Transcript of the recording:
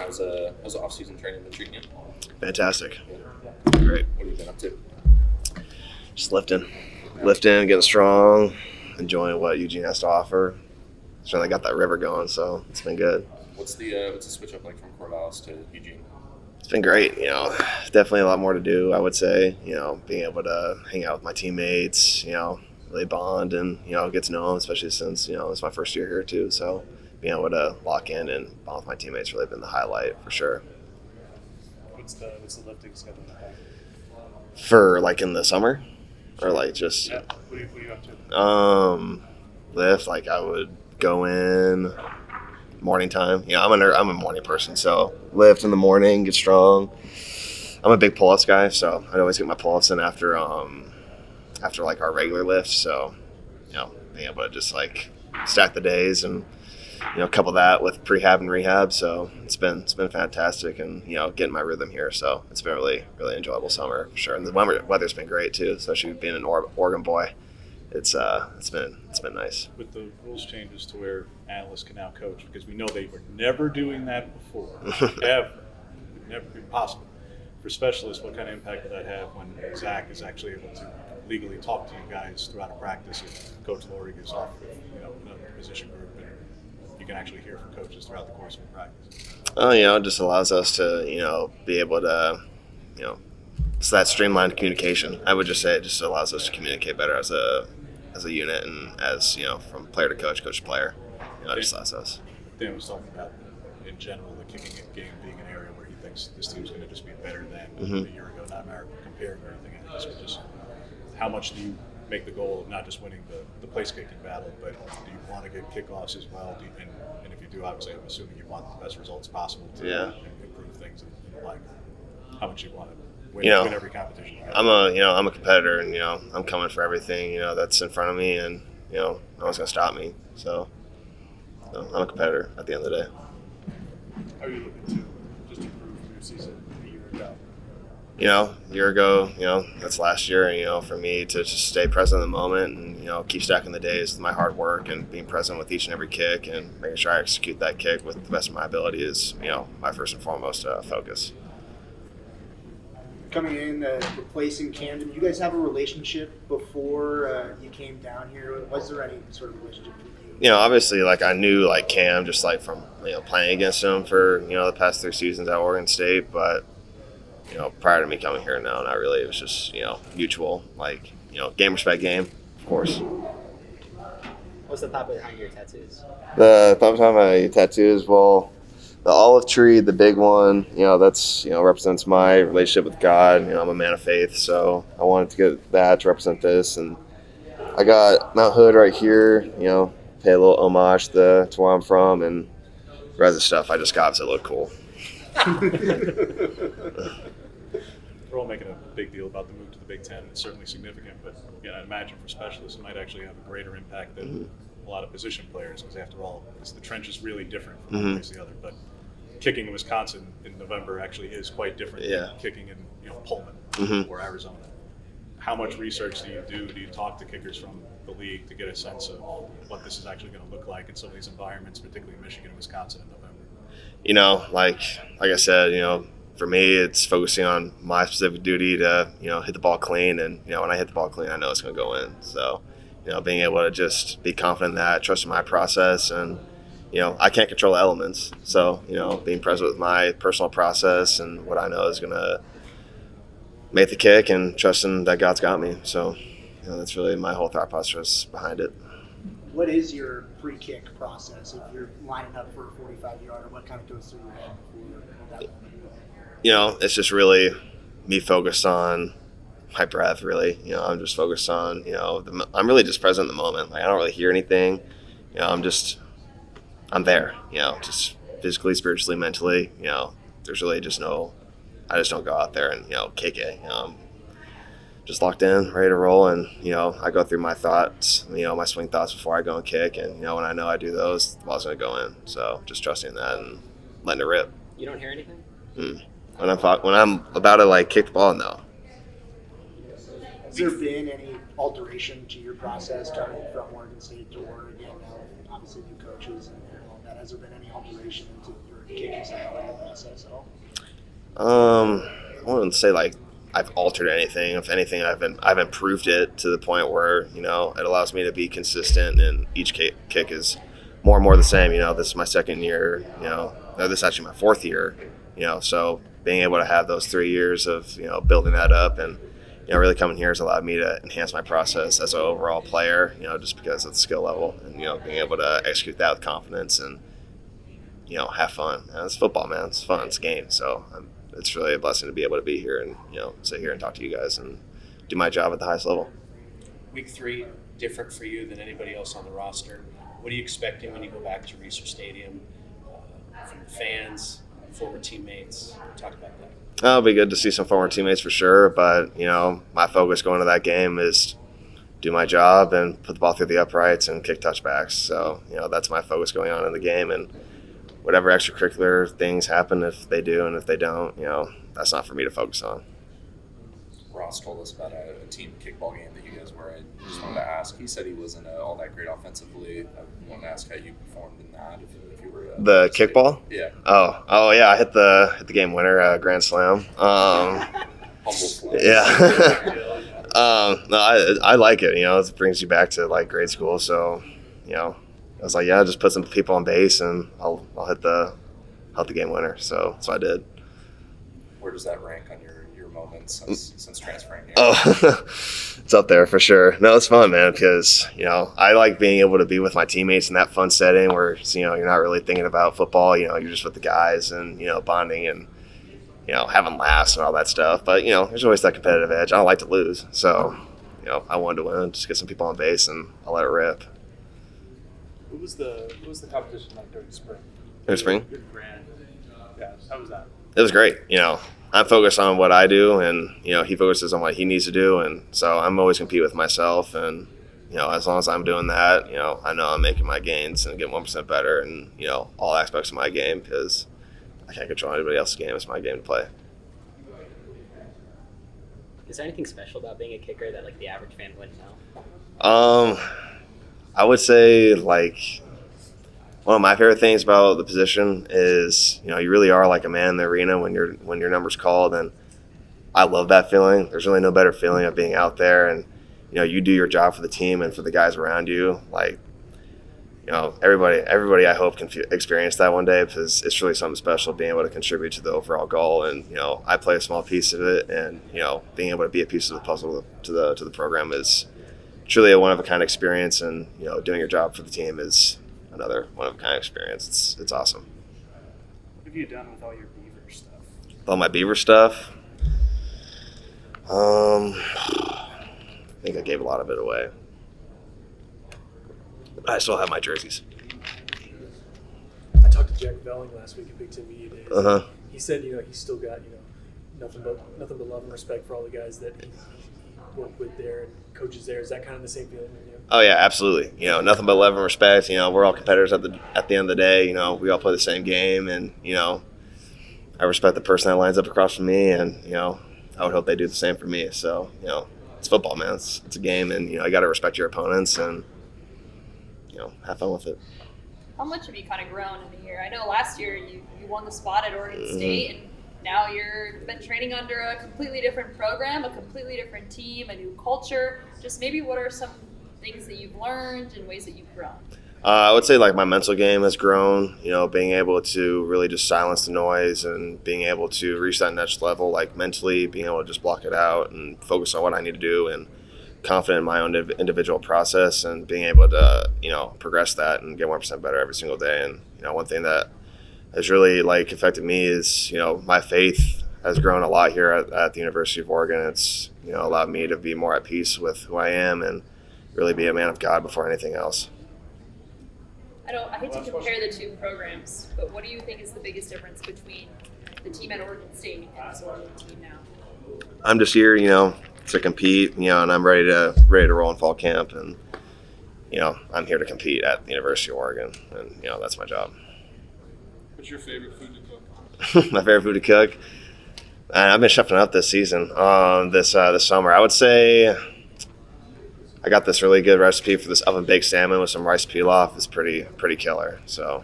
How's the off-season training been treating you? Fantastic. Yeah. Great. What have you been up to? Just lifting, getting strong, enjoying what Eugene has to offer. Certainly got that river going, so it's been good. What's the switch up like from Corvallis to Eugene? It's been great. Definitely a lot more to do, I would say. Being able to hang out with my teammates, really bond and, get to know them, especially since, it's my first year here too. So being able to lock in and bond with my teammates really been the highlight for sure. What's the lifting schedule like? For like in the summer? Or like just What are you up to? Lift, like I would go in morning time. I'm a morning person, so lift in the morning, get strong. I'm a big pull-ups guy, so I'd always get my pull-ups in after like our regular lift. So, being able to just like stack the days and couple that with prehab and rehab. So it's been fantastic, and getting my rhythm here. So it's been really enjoyable summer for sure. And the weather's been great too, especially being an Oregon boy. It's been nice. With the rules changes to where analysts can now coach, because we know they were never doing that before. Ever. It would never be possible. For specialists, what kind of impact will that have when Zach is actually able to legally talk to you guys throughout a practice if Coach Laurie gives off another position group, and you can actually hear from coaches throughout the course of a practice? It just allows us to, be able to, it's that streamlined communication. I would just say it just allows us to communicate better as a unit, and as, from player to coach, coach to player. It just allows us. Dan was talking about, in general, the kicking game being an area where he thinks this team's going to just be better than a year ago, not compared or anything. And just how much do you make the goal of not just winning the place kicking battle, but do you want to get kickoffs as well? And if you do, obviously, I'm assuming you want the best results possible to improve things and like how much you want to win every competition. I'm a competitor, and I'm coming for everything that's in front of me, and no one's gonna stop me. So I'm a competitor at the end of the day. How are you looking to just improve from your season a year ago? A year ago, that's last year, and, for me to just stay present in the moment and, keep stacking the days with my hard work and being present with each and every kick and making sure I execute that kick with the best of my ability is, my first and foremost focus. Coming in, replacing Camden, you guys have a relationship before you came down here? Was there any sort of relationship with you? Obviously, like I knew like Cam just like from playing against him for the past 3 seasons at Oregon State, but prior to me coming here, no, not really. It was just mutual, like game respect game, of course. What's the thought behind your tattoos? The thought behind my tattoos, well, the olive tree, the big one, that's represents my relationship with God. I'm a man of faith, so I wanted to get that to represent this, and I got Mount Hood right here. Pay a little homage to where I'm from, and the rest of the stuff I just got because it looked cool. We're all making a big deal about the move to the Big Ten. It's certainly significant, but I imagine for specialists it might actually have a greater impact than a lot of position players, because after all, the trench is really different from one place to the other. But kicking in Wisconsin in November actually is quite different than kicking in Pullman or Arizona. How much research do you do? Do you talk to kickers from the league to get a sense of what this is actually going to look like in some of these environments, particularly Michigan and Wisconsin in November? Like I said, for me, it's focusing on my specific duty to, hit the ball clean. And, when I hit the ball clean, I know it's going to go in. So, being able to just be confident in that, trusting my process. And, I can't control the elements. So, being present with my personal process and what I know is going to make the kick and trusting that God's got me. So, that's really my whole thought process behind it. What is your pre-kick process if you're lining up for a 45-yarder? What kind of goes through your head before that moment? It's just really me focused on my breath, really. I'm just focused on, I'm really just present in the moment. Like, I don't really hear anything. I'm there, just physically, spiritually, mentally. There's really just I just don't go out there and, kick it. I'm just locked in, ready to roll, and, I go through my thoughts, my swing thoughts before I go and kick, and, when I know I do those, the ball's going to go in. So just trusting that and letting it rip. You don't hear anything? Hmm. When I'm about to kick the ball, no. Has there been any alteration to your process coming from Oregon State to Oregon? Obviously, new coaches and all that. Has there been any alteration to your kicking style in the process at all? I wouldn't say like I've altered anything. If anything, I've improved it to the point where it allows me to be consistent, and each kick is more and more the same. This is my second year. This is actually my fourth year. So being able to have those 3 years of building that up and really coming here has allowed me to enhance my process as an overall player. Just because of the skill level and being able to execute that with confidence and have fun. It's football, man. It's fun. It's a game. So it's really a blessing to be able to be here and sit here and talk to you guys and do my job at the highest level. Week 3, different for you than anybody else on the roster. What are you expecting when you go back to Reser Stadium from the fans, former teammates? Talk about that. It'll be good to see some former teammates for sure, but my focus going to that game is do my job and put the ball through the uprights and kick touchbacks. So that's my focus going on in the game, and whatever extracurricular things happen, if they do and if they don't, that's not for me to focus on. Ross told us about a team kickball game that you guys were in. Just wanted to ask. He said he wasn't all that great offensively. I want to ask how you performed in that. If you were the kickball. Yeah. Oh yeah, I hit the game winner, grand slam. Humble flex. Yeah. No, I like it. It brings you back to like grade school. So, I was like, yeah, just put some people on base and I'll hit the game winner. So that's what I did. Where does that rank on your moments since transferring here? Oh, it's up there for sure. No, it's fun, man, because I like being able to be with my teammates in that fun setting where you're not really thinking about football. You're just with the guys and bonding and having laughs and all that stuff. But there's always that competitive edge. I don't like to lose, so I wanted to win, just get some people on base and I'll let it rip. What was the competition like during spring? During spring? Good grand. Yeah, how was that? It was great. I'm focused on what I do, and he focuses on what he needs to do, and so I'm always compete with myself. And as long as I'm doing that, I know I'm making my gains and getting 1% better, and all aspects of my game, because I can't control anybody else's game. It's my game to play. Is there anything special about being a kicker that like the average fan wouldn't know? I would say like one of my favorite things about the position is you really are like a man in the arena when your number's called, and I love that feeling. There's really no better feeling of being out there and you do your job for the team and for the guys around you. Like everybody I hope can experience that one day, because it's really something special being able to contribute to the overall goal. And I play a small piece of it, and being able to be a piece of the puzzle to the program is truly a one-of-a-kind experience, and doing your job for the team is another one-of-a-kind experience. It's awesome. What have you done with all your Beaver stuff? All my Beaver stuff, I think I gave a lot of it away. I still have my jerseys. I talked to Jack Velling last week at Big Ten Media Days. Uh-huh. He said he's still got nothing but love and respect for all the guys that he worked with there and coaches there. Is that kind of the same feeling with you? Oh yeah, absolutely. Nothing but love and respect. We're all competitors at the end of the day. We all play the same game, and I respect the person that lines up across from me, and I would hope they do the same for me. So it's football, man. It's a game, and you got to respect your opponents and have fun with it. How much have you kind of grown in the year? I know last year you won the spot at Oregon State, and now you've been training under a completely different program, a completely different team, a new culture. Just maybe what are some things that you've learned and ways that you've grown? I would say like my mental game has grown, being able to really just silence the noise and being able to reach that next level, like mentally being able to just block it out and focus on what I need to do, and confident in my own individual process and being able to, progress that and get 1% better every single day. And, one thing that has really like affected me is, my faith has grown a lot here at the University of Oregon. It's, allowed me to be more at peace with who I am and really be a man of God before anything else. I hate to compare the two programs, but what do you think is the biggest difference between the team at Oregon State and this Oregon team now? I'm just here, to compete, and I'm ready to roll in fall camp, and I'm here to compete at the University of Oregon, and that's my job. What's your favorite food to cook? My favorite food to cook? I've been chefing up this season, this summer. I would say I got this really good recipe for this oven baked salmon with some rice pilaf. It's pretty killer. So